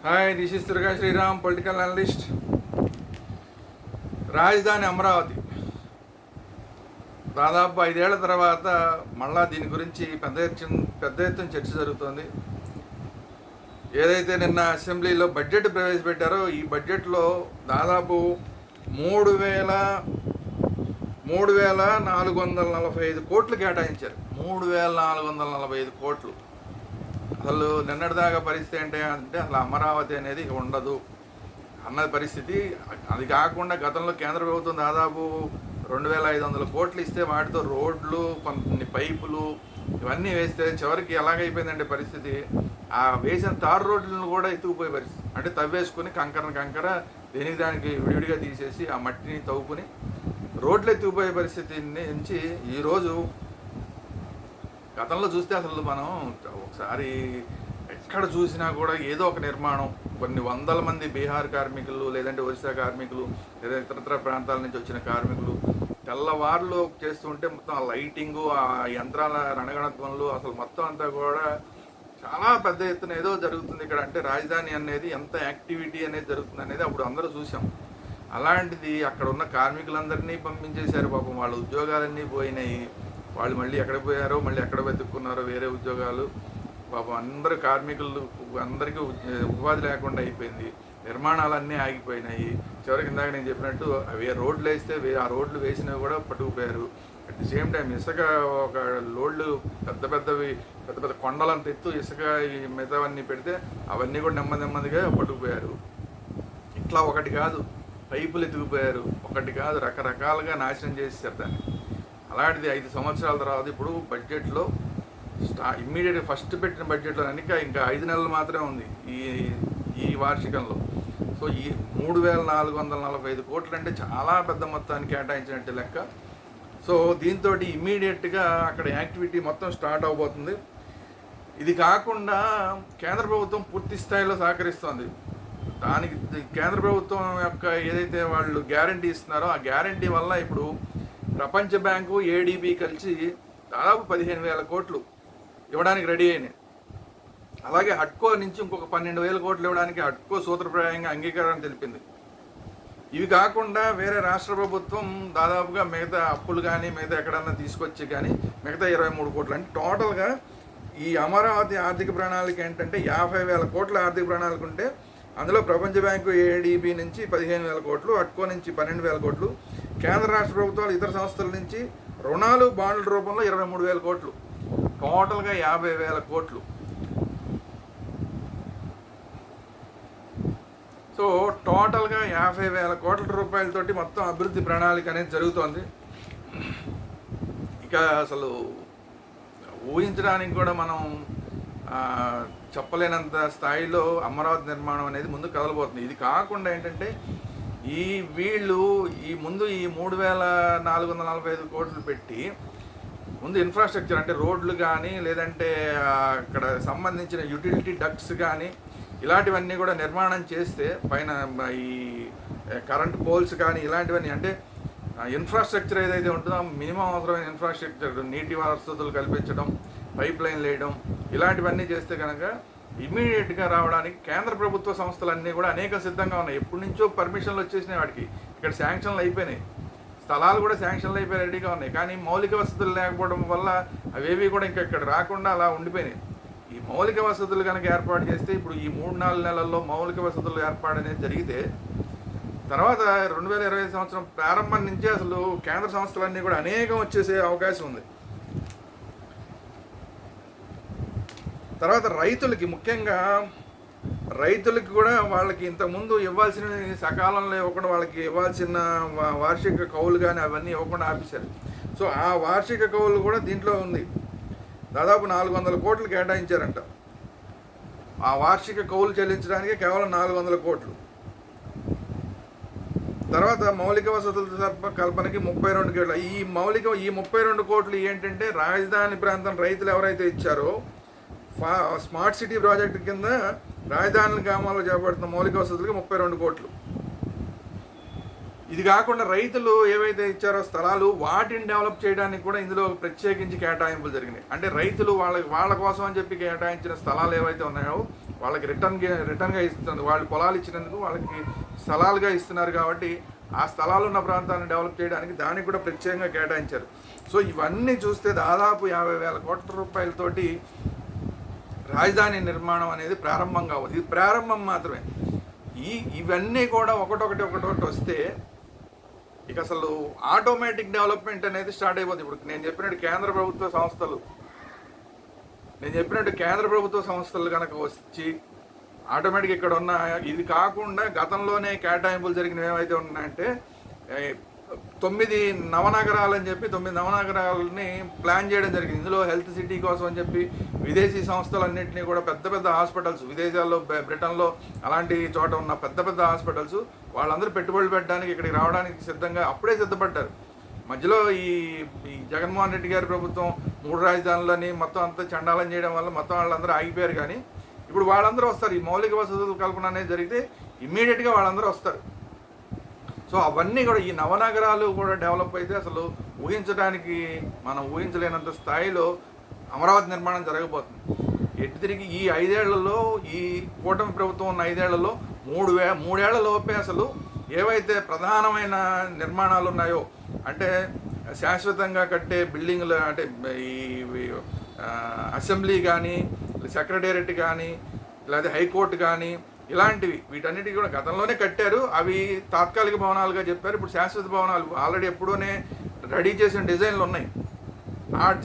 Hi, this is Durga Sriram, political analyst. రాజధాని అమరావతి దాదాపు 5 ఏళ్ల తర్వాత మళ్ళా దీని గురించి పెద్ద ఎత్తున చర్చ జరుగుతోంది. ఏదైతే నిన్న అసెంబ్లీలో బడ్జెట్ ప్రవేశపెట్టారో ఈ బడ్జెట్లో దాదాపు 3,445 కోట్లు కేటాయించారు. 3,445 కోట్లు. అసలు నిన్నటిదాకా పరిస్థితి ఏంటి అంటే అసలు అమరావతి అనేది ఇక ఉండదు అన్నది పరిస్థితి. అది కాకుండా గతంలో కేంద్ర ప్రభుత్వం దాదాపు 2,500 కోట్లు ఇస్తే వాటితో రోడ్లు, కొన్ని పైపులు ఇవన్నీ వేస్తే చివరికి ఎలాగైపోయిందంటే పరిస్థితి, ఆ వేసిన తారు రోడ్లను కూడా ఎత్తుకుపోయే పరిస్థితి. అంటే తవ్వేసుకుని కంకర దేనికి దానికి విడివిడిగా తీసేసి ఆ మట్టిని తవ్వుకుని రోడ్లు ఎత్తుకుపోయే పరిస్థితి నుంచి ఈరోజు గతంలో చూస్తే అసలు మనం ఒకసారి ఎక్కడ చూసినా కూడా ఏదో ఒక నిర్మాణం, కొన్ని వందల మంది బీహార్ కార్మికులు, లేదంటే ఒరిస్సా కార్మికులు, లేదా ఇతరత్ర ప్రాంతాల నుంచి వచ్చిన కార్మికులు తెల్లవారులు చేస్తుంటే మొత్తం ఆ లైటింగు, ఆ యంత్రాల రణగణత్వంలో అసలు మొత్తం అంతా కూడా చాలా పెద్ద ఎత్తున ఏదో జరుగుతుంది ఇక్కడ. అంటే రాజధాని అనేది ఎంత యాక్టివిటీ అనేది జరుగుతుంది అనేది అప్పుడు అందరూ చూసాం. అలాంటిది అక్కడ ఉన్న కార్మికులందరినీ పంపించేశారు. పాపం వాళ్ళ ఉద్యోగాలన్నీ పోయినాయి. వాళ్ళు మళ్ళీ ఎక్కడ పోయారో, మళ్ళీ ఎక్కడ వెతుక్కున్నారో వేరే ఉద్యోగాలు. పాపం అందరు కార్మికులు అందరికీ ఉపాధి లేకుండా అయిపోయింది. నిర్మాణాలన్నీ ఆగిపోయినాయి. చివరికి ఇందాక నేను చెప్పినట్టు రోడ్లు వేస్తే ఆ రోడ్లు వేసినవి కూడా పట్టుకుపోయారు. అట్ ది సేమ్ టైం ఇసుక ఒక లోడ్లు పెద్ద కొండలంత ఎత్తు ఇసుక ఈ మిగతావన్నీ పెడితే అవన్నీ కూడా నెమ్మదిగా పట్టుకుపోయారు. ఇట్లా ఒకటి కాదు, పైపులు ఎత్తుకుపోయారు. ఒకటి కాదు, రకరకాలుగా నాశనం చేసేసారు దాన్ని. అలాంటిది 5 సంవత్సరాల తర్వాత ఇప్పుడు బడ్జెట్లో ఇమ్మీడియట్ ఫస్ట్ పెట్టిన బడ్జెట్లో ఇంకా 5 నెలలు మాత్రమే ఉంది ఈ వార్షికంలో. సో ఈ 3,445 కోట్లు అంటే చాలా పెద్ద మొత్తాన్ని కేటాయించినట్టు లెక్క. సో దీంతో ఇమ్మీడియట్గా అక్కడ యాక్టివిటీ మొత్తం స్టార్ట్ అవబోతుంది. ఇది కాకుండా కేంద్ర ప్రభుత్వం పూర్తి స్థాయిలో సహకరిస్తోంది. దానికి కేంద్ర ప్రభుత్వం యొక్క ఏదైతే వాళ్ళు గ్యారంటీ ఇస్తున్నారో ఆ గ్యారంటీ వల్ల ఇప్పుడు ప్రపంచ బ్యాంకు, ఏడీబీ కలిసి దాదాపు 15,000 కోట్లు ఇవ్వడానికి రెడీ అయినాయి. అలాగే హడ్కో నుంచి ఇంకొక 12,000 కోట్లు ఇవ్వడానికి హడ్కో సూత్రప్రాయంగా అంగీకారం తెలిపింది. ఇవి కాకుండా వేరే రాష్ట్ర ప్రభుత్వం దాదాపుగా మిగతా అప్పులు కానీ మిగతా ఎక్కడన్నా తీసుకొచ్చి కానీ మిగతా 23 కోట్లు. అంటే టోటల్గా ఈ అమరావతి ఆర్థిక ప్రణాళిక ఏంటంటే 50,000 కోట్ల ఆర్థిక ప్రణాళిక ఉంటే అందులో ప్రపంచ బ్యాంకు, ఏడీబీ నుంచి 15,000 కోట్లు, అట్కో నుంచి 12,000 కోట్లు, కేంద్ర రాష్ట్ర ప్రభుత్వాలు ఇతర సంస్థల నుంచి రుణాలు, బాండ్ల రూపంలో 23,000 కోట్లు, టోటల్గా 50,000 కోట్లు. సో టోటల్గా 50,000 కోట్ల రూపాయలతోటి మొత్తం అభివృద్ధి ప్రణాళిక అనేది జరుగుతోంది. ఇక అసలు ఊహించడానికి కూడా మనం చెప్పలేనంత స్థాయిలో అమరావతి నిర్మాణం అనేది ముందు కదలబోతుంది. ఇది కాకుండా ఏంటంటే వీళ్ళు ముందు ఈ 3,445 కోట్లు పెట్టి ముందు ఇన్ఫ్రాస్ట్రక్చర్ అంటే రోడ్లు కానీ లేదంటే అక్కడ సంబంధించిన యూటిలిటీ డక్ట్స్ కానీ ఇలాంటివన్నీ కూడా నిర్మాణం చేస్తే పైన ఈ కరెంట్ పోల్స్ కానీ ఇలాంటివన్నీ అంటే ఇన్ఫ్రాస్ట్రక్చర్ ఏదైతే ఉంటుందో మినిమం అవసరమైన ఇన్ఫ్రాస్ట్రక్చర్, నీటి వసతులు కల్పించడం, పైప్ లైన్ వేయడం ఇలాంటివన్నీ చేస్తే కనుక ఇమ్మీడియట్గా రావడానికి కేంద్ర ప్రభుత్వ సంస్థలన్నీ కూడా అనేక సిద్ధంగా ఉన్నాయి. ఎప్పటి నుంచో పర్మిషన్లు వచ్చేసినాయి వాటికి. ఇక్కడ శాంక్షన్లు అయిపోయినాయి, స్థలాలు కూడా శాంక్షన్లు అయిపోయి రెడీగా ఉన్నాయి. కానీ మౌలిక వసతులు లేకపోవడం వల్ల అవేవి కూడా ఇంకా ఇక్కడ రాకుండా అలా ఉండిపోయినాయి. ఈ మౌలిక వసతులు కనుక ఏర్పాటు చేస్తే ఇప్పుడు ఈ 3-4 నెలల్లో మౌలిక వసతులు ఏర్పాటు అనేది జరిగితే తర్వాత 2025 సంవత్సరం ప్రారంభం నుంచి అసలు కేంద్ర సంస్థలన్నీ కూడా అనేకం వచ్చేసే అవకాశం ఉంది. తర్వాత రైతులకి, ముఖ్యంగా రైతులకి కూడా వాళ్ళకి ఇంతకుముందు ఇవ్వాల్సిన సకాలంలో ఇవ్వకుండా వాళ్ళకి ఇవ్వాల్సిన వార్షిక కౌలు కానీ అవన్నీ ఇవ్వకుండా ఆపేశారు. సో ఆ వార్షిక కౌలు కూడా దీంట్లో ఉంది. దాదాపు 400 కోట్లు కేటాయించారంట. ఆ వార్షిక కౌలు చెల్లించడానికి కేవలం 400 కోట్లు. తర్వాత మౌలిక వసతుల కల్పనకి 32 కోట్లు. ఈ 32 కోట్లు ఏంటంటే రాజధాని ప్రాంతం రైతులు ఎవరైతే ఇచ్చారో స్మార్ట్ సిటీ ప్రాజెక్టు కింద రాజధాని గ్రామాల్లో చేపడుతున్న మౌలిక వసతులకి 32 కోట్లు. ఇది కాకుండా రైతులు ఏవైతే ఇచ్చారో స్థలాలు వాటిని డెవలప్ చేయడానికి కూడా ఇందులో ప్రత్యేకించి కేటాయింపులు జరిగినాయి. అంటే రైతులు వాళ్ళ కోసం అని చెప్పి కేటాయించిన స్థలాలు ఏవైతే ఉన్నాయో వాళ్ళకి రిటర్న్గా ఇస్తుంది. వాళ్ళు పొలాలు ఇచ్చినందుకు వాళ్ళకి స్థలాలుగా ఇస్తున్నారు కాబట్టి ఆ స్థలాలు ఉన్న ప్రాంతాన్ని డెవలప్ చేయడానికి దానికి కూడా ప్రత్యేకంగా కేటాయించారు. సో ఇవన్నీ చూస్తే దాదాపు 50,000 కోట్ల రూపాయలతోటి రాజధాని నిర్మాణం అనేది ప్రారంభం కావాలి. ఇది ప్రారంభం మాత్రమే. ఇవన్నీ కూడా ఒకటొకటి వస్తే ఇక అసలు ఆటోమేటిక్ డెవలప్మెంట్ అనేది స్టార్ట్ అయిపోతుంది. ఇప్పుడు నేను చెప్పినట్టు కేంద్ర ప్రభుత్వ సంస్థలు కనుక వచ్చి ఆటోమేటిక్ ఇక్కడ ఉన్న ఇది కాకుండా గతంలోనే కేటాయింపులు జరిగినవి ఏవైతే ఉన్నాయంటే 9 నవనగరాలు అని చెప్పి 9 నవనగరాలని ప్లాన్ చేయడం జరిగింది. ఇందులో హెల్త్ సిటీ కోసం అని చెప్పి విదేశీ సంస్థలన్నింటినీ కూడా పెద్ద హాస్పిటల్స్ విదేశాల్లో బ్రిటన్లో అలాంటి చోట ఉన్న పెద్ద హాస్పిటల్స్ వాళ్ళందరూ పెట్టుబడులు పెట్టడానికి ఇక్కడికి రావడానికి అప్పుడే సిద్ధపడ్డారు. మధ్యలో ఈ జగన్మోహన్ రెడ్డి గారి ప్రభుత్వం 3 రాజధానులని మొత్తం అంతా చండాలం చేయడం వల్ల మొత్తం వాళ్ళందరూ ఆగిపోయారు. కానీ ఇప్పుడు వాళ్ళందరూ వస్తారు. ఈ మౌలిక వసతుల కల్పన అనేది జరిగితే ఇమ్మీడియట్గా వాళ్ళందరూ వస్తారు. సో అవన్నీ కూడా ఈ నవనగరాలు కూడా డెవలప్ అయితే అసలు మనం ఊహించలేనంత స్థాయిలో అమరావతి నిర్మాణం జరగబోతుంది. ఎటు తిరిగి ఈ 5 ఏళ్లలో ఈ కూటమి ప్రభుత్వం ఉన్న 5 ఏళ్లలో 3 ఏళ్ల లోపే అసలు ఏవైతే ప్రధానమైన నిర్మాణాలు ఉన్నాయో అంటే శాశ్వతంగా కట్టే బిల్డింగ్లు అంటే ఈ అసెంబ్లీ కానీ సెక్రటేరియట్ కానీ లేదా హైకోర్టు కానీ ఇలాంటివి వీటన్నిటికీ కూడా గతంలోనే కట్టారు. అవి తాత్కాలిక భవనాలుగా చెప్పారు. ఇప్పుడు శాశ్వత భవనాలు ఆల్రెడీ ఎప్పుడూనే రెడీ చేసిన డిజైన్లు ఉన్నాయి.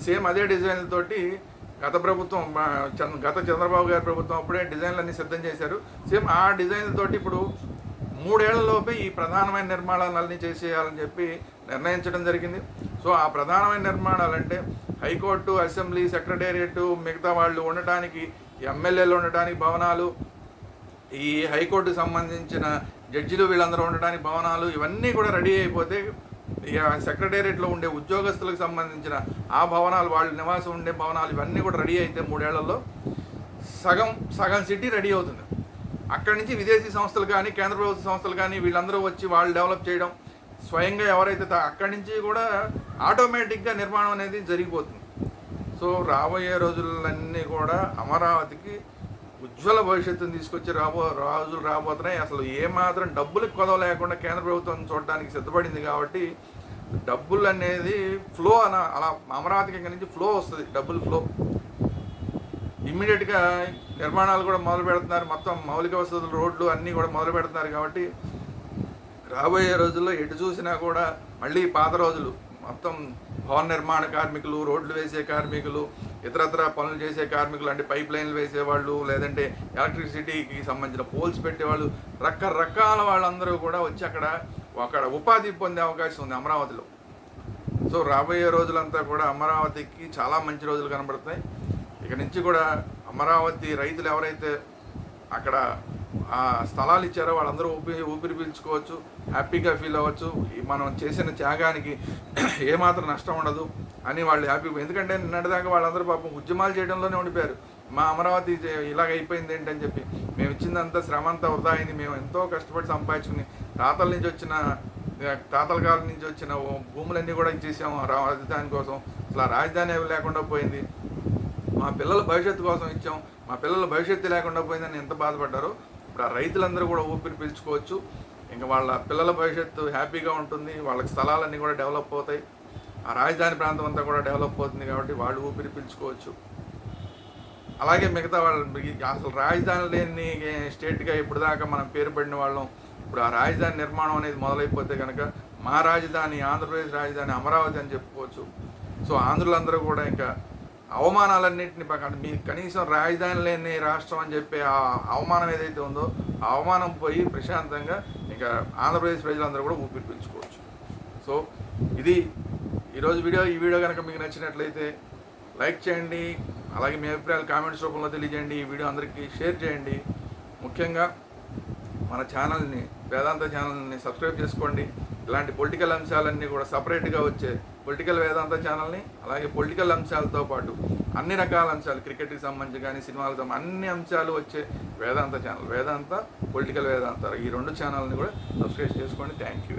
సేమ్ అదే డిజైన్లతోటి గత చంద్రబాబు గారి ప్రభుత్వం అప్పుడే డిజైన్లన్నీ సిద్ధం చేశారు. సేమ్ ఆ డిజైన్లతోటి ఇప్పుడు 3 ఏళ్లలోపే ఈ ప్రధానమైన నిర్మాణాలన్నీ చేసేయాలని చెప్పి నిర్ణయించడం జరిగింది. సో ఆ ప్రధానమైన నిర్మాణాలంటే హైకోర్టు, అసెంబ్లీ, సెక్రటేరియట్, మిగతా వాళ్ళు ఉండటానికి, ఎమ్మెల్యేలు ఉండటానికి భవనాలు, ఈ హైకోర్టుకు సంబంధించిన జడ్జిలు వీళ్ళందరూ ఉండటానికి భవనాలు, ఇవన్నీ కూడా రెడీ అయిపోతే ఇక సెక్రటేరియట్లో ఉండే ఉద్యోగస్తులకు సంబంధించిన ఆ భవనాలు, వాళ్ళు నివాసం ఉండే భవనాలు ఇవన్నీ కూడా రెడీ అయితే 3 ఏళ్లలో సగం సిటీ రెడీ అవుతుంది. అక్కడి నుంచి విదేశీ సంస్థలు కానీ కేంద్ర ప్రభుత్వ సంస్థలు కానీ వీళ్ళందరూ వచ్చి వాళ్ళు డెవలప్ చేయడం, స్వయంగా ఎవరైతే అక్కడి నుంచి కూడా ఆటోమేటిక్గా నిర్మాణం అనేది జరిగిపోతుంది. సో రాబోయే రోజులన్నీ కూడా అమరావతికి ఉజ్వల భవిష్యత్తును తీసుకొచ్చి రోజులు రాబోతున్నాయి. అసలు ఏమాత్రం డబ్బులకు కొదవ లేకుండా కేంద్ర ప్రభుత్వం చూడడానికి సిద్ధపడింది. కాబట్టి డబ్బులు అనేది ఫ్లో అలా అమరావతికి ఇక్కడి నుంచి ఫ్లో వస్తుంది. డబ్బులు ఫ్లో ఇమ్మీడియట్గా నిర్మాణాలు కూడా మొదలు పెడుతున్నారు. మొత్తం మౌలిక వసతులు, రోడ్లు అన్నీ కూడా మొదలు పెడుతున్నారు. కాబట్టి రాబోయే రోజుల్లో ఎటు చూసినా కూడా మళ్ళీ పాత రోజులు మొత్తం భవన నిర్మాణ కార్మికులు, రోడ్లు వేసే కార్మికులు, ఇతరత్ర పనులు చేసే కార్మికులు అంటే పైప్ లైన్లు వేసేవాళ్ళు, లేదంటే ఎలక్ట్రిసిటీకి సంబంధించిన పోల్స్ పెట్టేవాళ్ళు, రకరకాల వాళ్ళందరూ కూడా వచ్చి అక్కడ ఉపాధి పొందే అవకాశం ఉంది అమరావతిలో. సో రాబోయే రోజులంతా కూడా అమరావతికి చాలా మంచి రోజులు కనబడుతున్నాయి. ఇక నుంచి కూడా అమరావతి రైతులు ఎవరైతే అక్కడ ఆ స్థలాలు ఇచ్చారో వాళ్ళందరూ ఊపిరి పీల్చుకోవచ్చు, హ్యాపీగా ఫీల్ అవ్వచ్చు. మనం చేసిన త్యాగానికి ఏమాత్రం నష్టం ఉండదు అని వాళ్ళు హ్యాపీ. ఎందుకంటే నిన్నటిదాకా వాళ్ళందరూ పాపం ఉద్యమాలు చేయడంలోనే ఉండిపోయారు. మా అమరావతి ఇలాగ అయిపోయింది ఏంటని చెప్పి. మేము ఇచ్చిందంతా శ్రమ అంతా వృధా అయింది, మేము ఎంతో కష్టపడి సంపాదించుకుని తాతల కాలం నుంచి వచ్చిన భూములన్నీ కూడా ఇచ్చేసాము రాజధాని కోసం. అసలు ఆ రాజధాని లేకుండా పోయింది, మా పిల్లల భవిష్యత్తు కోసం ఇచ్చాం, మా పిల్లల భవిష్యత్తు లేకుండా పోయిందని ఎంత బాధపడ్డారో ఇప్పుడు ఆ రైతులందరూ కూడా ఊపిరి పీల్చుకోవచ్చు. ఇంకా వాళ్ళ పిల్లల భవిష్యత్తు హ్యాపీగా ఉంటుంది, వాళ్ళకి స్థలాలన్నీ కూడా డెవలప్ అవుతాయి, ఆ రాజధాని ప్రాంతం అంతా కూడా డెవలప్ అవుతుంది. కాబట్టి వాళ్ళు ఊపిరి పీల్చుకోవచ్చు. అలాగే మిగతా వాళ్ళు అసలు రాజధాని లేని స్టేట్గా ఇప్పుడు దాకా మనం పేరు పడిన వాళ్ళం. ఇప్పుడు ఆ రాజధాని నిర్మాణం అనేది మొదలైపోతే కనుక మా రాజధాని, ఆంధ్రప్రదేశ్ రాజధాని అమరావతి అని చెప్పుకోవచ్చు. సో ఆంధ్రులందరూ కూడా ఇంకా అవమానాలన్నింటినీ మీకు కనీసం రాజధాని లేని రాష్ట్రం అని చెప్పి ఆ అవమానం ఏదైతే ఉందో ఆ అవమానం పోయి ప్రశాంతంగా ఇంకా ఆంధ్రప్రదేశ్ ప్రజలందరూ కూడా ఊపిరి పీల్చుకోవచ్చు. సో ఇది ఈరోజు వీడియో. ఈ వీడియో కనుక మీకు నచ్చినట్లయితే లైక్ చేయండి, అలాగే మీ అభిప్రాయాలు కామెంట్స్ రూపంలో తెలియజేయండి. ఈ వీడియో అందరికీ షేర్ చేయండి. ముఖ్యంగా మన ఛానల్ని, వేదాంత ఛానల్ని సబ్స్క్రైబ్ చేసుకోండి. ఇలాంటి పొలిటికల్ అంశాలన్నీ కూడా సపరేట్గా వచ్చే పొలిటికల్ వేదాంత ఛానల్ని, అలాగే పొలిటికల్ అంశాలతో పాటు అన్ని రకాల అంశాలు, క్రికెట్కి సంబంధించి కానీ సినిమాలకు సంబంధించి అన్ని అంశాలు వచ్చే వేదాంత ఛానల్, వేదాంత పొలిటికల్ వేదాంత, ఈ 2 ఛానల్ని కూడా సబ్స్క్రైబ్ చేసుకోండి. Thank you.